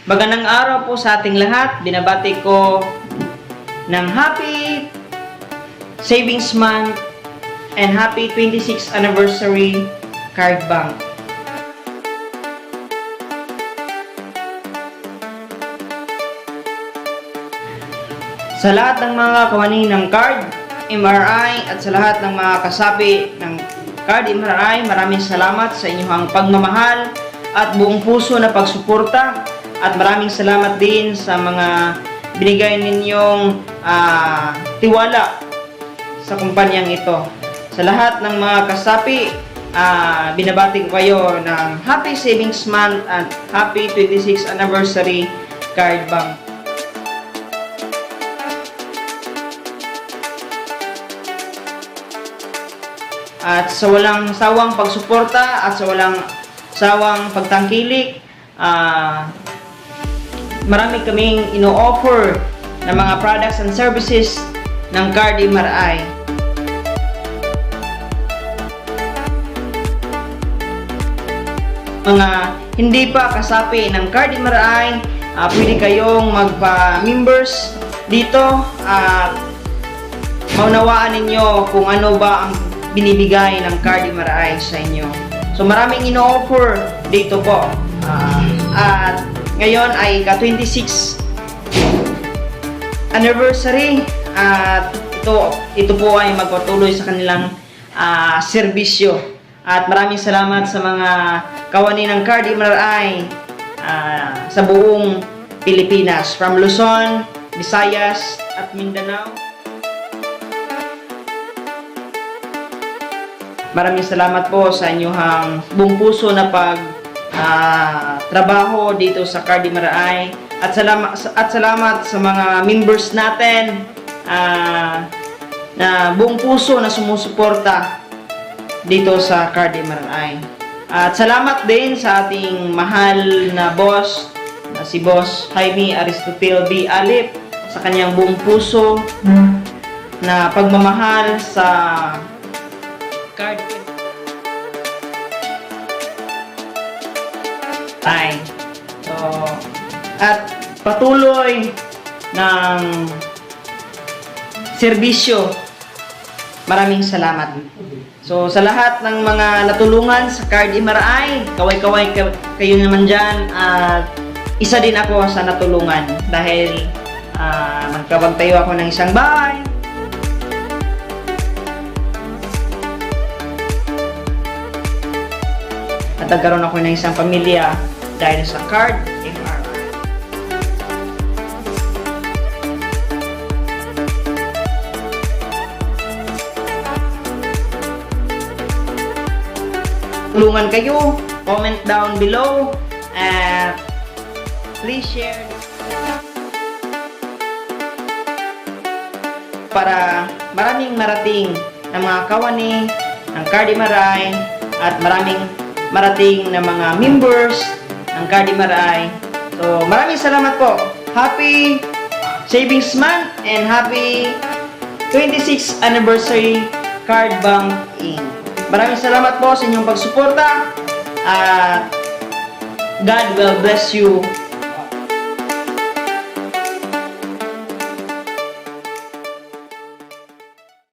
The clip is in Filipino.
Magandang araw po sa ating lahat. Binabati ko ng Happy Savings Month and Happy 26th Anniversary Card Bank. Sa lahat ng mga kawani ng card, MRI at sa lahat ng mga kasapi ng card MRI, maraming salamat sa inyong pagmamahal at buong puso na pagsuporta. At maraming salamat din sa mga binigay ninyong tiwala sa kumpanyang ito. Sa lahat ng mga kasapi, binabati ko kayo ng Happy Savings Month at Happy 26th Anniversary Card Bank. At sa walang sawang pagsuporta at sa walang sawang pagtangkilik, marami kaming ino-offer na mga products and services ng Card MRI. Mga hindi pa kasapi ng Card MRI, pwede kayong magpa-members dito at maunawaan ninyo kung ano ba ang binibigay ng Card MRI sa inyo. So maraming ino-offer dito po. At ngayon ay ka-26 anniversary at ito po ay magpatuloy sa kanilang serbisyo. At maraming salamat sa mga kawani ng Card MRI sa buong Pilipinas, from Luzon, Visayas at Mindanao. Maraming salamat po sa inyong buong puso na trabaho dito sa Card MRI at salamat sa mga members natin na buong puso na sumusuporta dito sa Card MRI. At salamat din sa ating mahal na boss, si Boss Jaime Aristotel B. Alip, sa kanyang buong puso na pagmamahal sa Card MRI. So, at patuloy ng serbisyo. Maraming salamat. So, sa lahat ng mga natulungan sa Card MRI, kaway-kaway kayo naman dyan. At isa din ako sa natulungan dahil nagkabagtayo ako ng isang bahay. At nagkaroon ako ng isang pamilya dahil sa Card MRI. Tulungan kayo, comment down below, and please share para maraming marating ng mga kawani ng Card MRI at maraming marating na mga members ng Card MRI. So, maraming salamat po. Happy Savings Month and Happy 26th Anniversary Card Bank Inc. Maraming salamat po sa inyong pagsuporta at God will bless you